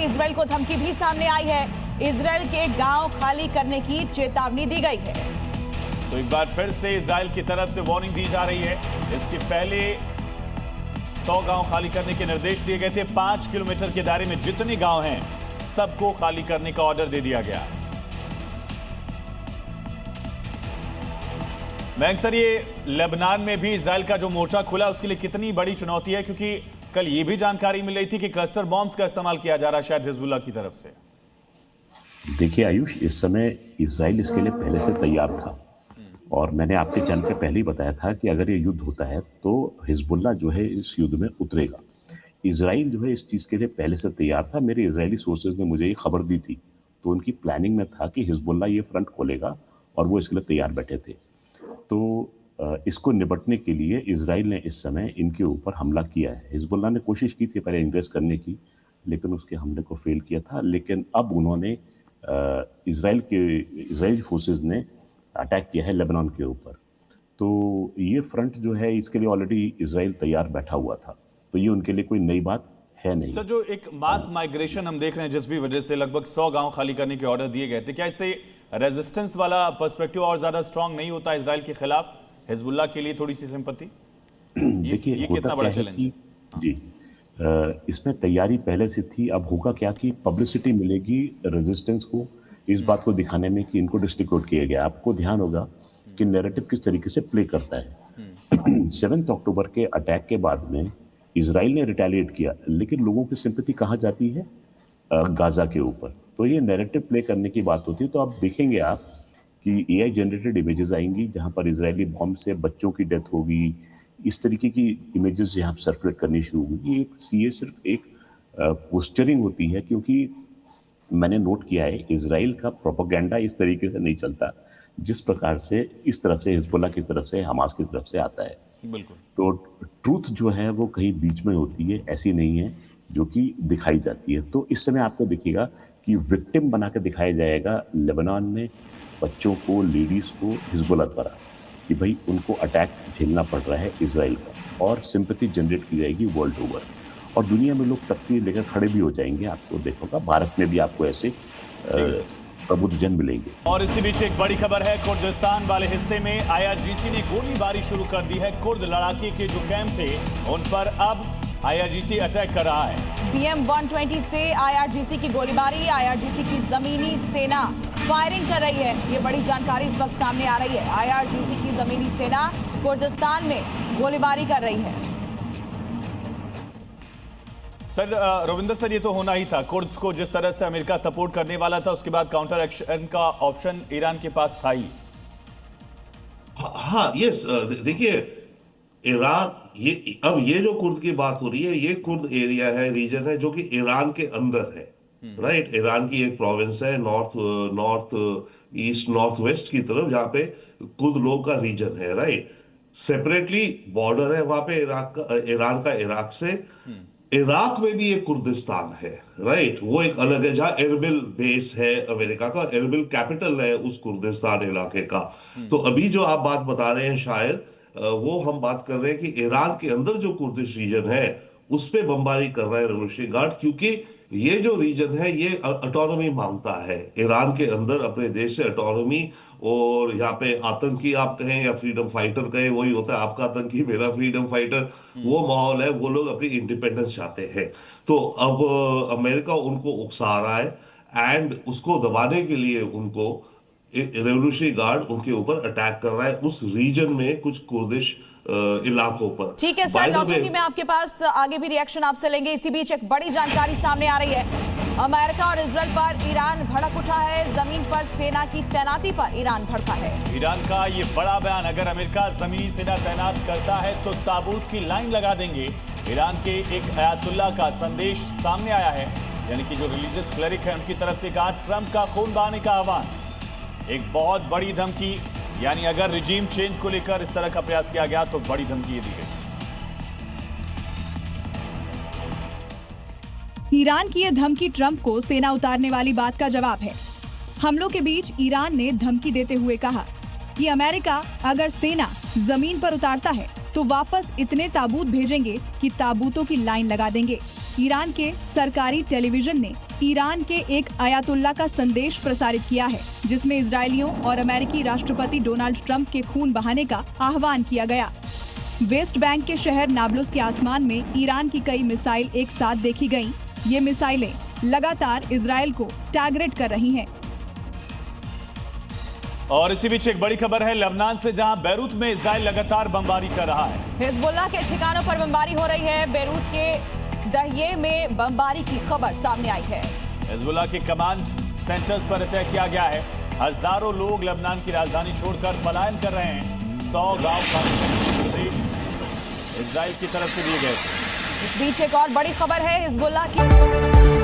Israel को धमकी भी सामने आई है। इजराइल के गांव खाली करने की चेतावनी दी गई है। तो एक बार फिर से इजराइल की तरफ से वार्निंग दी जा रही है। इसके पहले 100 गांव खाली करने के निर्देश दिए गए थे। 5 किलोमीटर के दायरे में जितने गांव हैं सबको खाली करने का ऑर्डर दे दिया गया। मयंक सर, ये लेबनान में भी इजराइल का जो मोर्चा खुला उसके लिए कितनी बड़ी चुनौती है, क्योंकि कल ये भी जानकारी मिल रही थी कि क्लस्टर बॉम्ब्स का इस्तेमाल किया जा रहा है शायद हिजबुल्लाह की तरफ से। देखिए आयुष, इस समय इजराइल इसके लिए पहले से तैयार था और मैंने आपके चैनल पे पहले ही बताया था कि अगर ये युद्ध होता है तो हिजबुल्लाह जो है इस युद्ध में उतरेगा। इजराइल जो है इस चीज़ के लिए पहले से तैयार था। मेरे इजरायली सोर्सेज ने मुझे ये खबर दी थी, तो उनकी प्लानिंग में था कि हिजबुल्लाह ये फ्रंट खोलेगा और वो इसके लिए तैयार बैठे थे। तो इसको निपटने के लिए इजराइल ने इस समय इनके ऊपर हमला किया है। हिजबुल्लाह ने कोशिश की थी पहले इंग्रेस करने की, लेकिन उसके हमले को फेल किया था। लेकिन अब उन्होंने इजराइली फोर्सेस ने अटैक किया है लेबनान के ऊपर। तो ये फ्रंट जो है इसके लिए ऑलरेडी इजराइल तैयार बैठा हुआ था, तो ये उनके लिए कोई नई बात है नहीं। सर, जो एक मास माइग्रेशन हम देख रहे हैं जिस भी वजह से लगभग 100 गांव खाली करने के ऑर्डर दिए गए थे, क्या इससे रेजिस्टेंस वाला पर्सपेक्टिव और ज्यादा स्ट्रांग नहीं होता इजराइल के खिलाफ? हिजबुल्लाह के लिए थोड़ी सी सिंपैथी? देखिए ये कितना बड़ा चैलेंज है? जी, इसमें तैयारी पहले से थी। अब होगा क्या कि पब्लिसिटी मिलेगी रेजिस्टेंस को, इस बात को दिखाने में कि इनको डिस्ट्रीब्यूट किया गया। आपको ध्यान होगा कि नैरेटिव किस तरीके से प्ले करता है। 7 अक्टूबर के अटैक के बाद में इजराइल ने रिटेलिएट किया, लेकिन लोगों की सिंपैथी कहाँ जाती है? गाजा के ऊपर। तो ये नैरेटिव प्ले करने की बात होती है। तो अब देखेंगे आप कि एआई जनरेटेड इमेजेस आएंगी जहां पर इजरायली बॉम्ब से बच्चों की डेथ होगी, इस तरीके की इमेजेस यहाँ सर्कुलेट करनी शुरू होगी। ये सिर्फ एक पोस्चरिंग होती है, क्योंकि मैंने नोट किया है इजराइल का प्रोपेगेंडा इस तरीके से नहीं चलता जिस प्रकार से इस तरफ से हिजबुल्लाह की तरफ से, हमास की तरफ से आता है। बिल्कुल। तो ट्रूथ जो है वो कहीं बीच में होती है, ऐसी नहीं है जो कि दिखाई जाती है। तो इस समय आपको दिखेगा कि विक्टिम बना के दिखाया जाएगा लेबनान में बच्चों को, लेडीज को हिजबुल्लाह द्वारा, कि भाई उनको अटैक झेलना पड़ रहा है इजराइल का, और सिंपैथी जनरेट की जाएगी वर्ल्ड ओवर और दुनिया में लोग तख्ती लेकर खड़े भी हो जाएंगे। आपको देखोगा भारत में भी आपको ऐसे प्रबुद्ध जन मिलेंगे। और इसी बीच एक बड़ी खबर है, कुर्दिस्तान वाले हिस्से में आईआरजीसी ने गोलीबारी शुरू कर दी है। कुर्द लड़ाके के जो कैंप थे उन पर अब आईआरजीसी अटैक कर रहा है। BM-120 से आईआरजीसी की गोलीबारी, आईआरजीसी की जमीनी सेना फायरिंग कर रही है। ये बड़ी जानकारी इस वक्त सामने आ रही है। आईआरजीसी की जमीनी सेना कुर्दिस्तान में गोलीबारी कर रही है। सर, रविंदर सर, ये तो होना ही था। कुर्द्स को जिस तरह से अमेरिका सपोर्ट करने वाला था, उसके बाद काउंटर एक्शन का ऑप्शन ईरान के पास था ही। हाँ, यस, देखिए ईरान, ये जो कुर्द की बात हो रही है, ये कुर्द एरिया है, रीजन है जो कि ईरान के अंदर है, राइट। ईरान की एक प्रोविंस है नॉर्थ ईस्ट नॉर्थ वेस्ट की तरफ, जहाँ पे कुर्द लोग का रीजन है, राइट। सेपरेटली बॉर्डर है वहां पे ईरान का इराक से। इराक में भी एक कुर्दिस्तान है, राइट। वो एक अलग है, जहां एरबिल बेस है अमेरिका का, एरबिल कैपिटल है उस कुर्दिस्तान इलाके का। तो अभी जो आप बात बता रहे हैं, शायद वो हम बात कर रहे हैं कि ईरान के अंदर जो कुर्दिश रीजन है उस पे बमबारी कर रहा है रेवोल्यूशनरी गार्ड, क्योंकि ये जो रीजन है ये ऑटोनॉमी मांगता है ईरान के अंदर, अपने देश से ऑटोनॉमी। और यहाँ पे आतंकी आप कहें या फ्रीडम फाइटर कहें, वही होता है, आपका आतंकी मेरा फ्रीडम फाइटर, वो माहौल है। वो लोग अपनी इंडिपेंडेंस चाहते हैं। तो अब अमेरिका उनको उकसा रहा है एंड उसको दबाने के लिए उनको रेवोल्यूशनरी गार्ड उनके ऊपर अटैक कर रहा है उस रीजन में कुछ कुर्दिश इलाकों पर। ठीक है सर, डॉक्टर जी मैं आपके पास आगे भी रिएक्शन आपसे लेंगे। इसी बीच एक बड़ी जानकारी सामने आ रही है। अमेरिका और इजराइल पर ईरान भड़क उठा है। जमीन पर सेना की तैनाती पर ईरान भड़का है। ईरान का ये बड़ा बयान, अगर अमेरिका जमीनी सेना तैनात करता है तो ताबूत की लाइन लगा देंगे। ईरान के एक अयातुल्ला का संदेश सामने आया है, यानी कि जो रिलीजियस क्लरिक है उनकी तरफ से कहा ट्रंप का खून बहाने का आह्वान। एक बहुत बड़ी धमकी, यानी अगर रिजीम चेंज को लेकर इस तरह का प्रयास किया गया तो बड़ी धमकी दी गई। ईरान की यह धमकी ट्रंप को सेना उतारने वाली बात का जवाब है। हमलों के बीच ईरान ने धमकी देते हुए कहा कि अमेरिका अगर सेना जमीन पर उतारता है तो वापस इतने ताबूत भेजेंगे कि ताबूतों की लाइन लगा देंगे। ईरान के सरकारी टेलीविजन ने ईरान के एक अयातुल्ला का संदेश प्रसारित किया है, जिसमें इजरायलियों और अमेरिकी राष्ट्रपति डोनाल्ड ट्रंप के खून बहाने का आह्वान किया गया। वेस्ट बैंक के शहर नाब्लुस के आसमान में ईरान की कई मिसाइल एक साथ देखी गईं। ये मिसाइलें लगातार इजरायल को टारगेट कर रही हैं। और इसी बीच एक बड़ी खबर है लेबनान से, जहां बैरूत में इजराइल लगातार बमबारी कर रहा है। हिजबुल्लाह के ठिकानों पर बमबारी हो रही है। बैरूत के दहिये में बमबारी की खबर सामने आई है। हिजबुल्लाह के कमांड सेंटर्स पर अटैक किया गया है। हजारों लोग लेबनान की राजधानी छोड़कर पलायन कर रहे हैं। 100 गांव का निर्देश इजराइल की तरफ से दिए गए थे। इस बीच एक और बड़ी खबर है हिजबुल्लाह की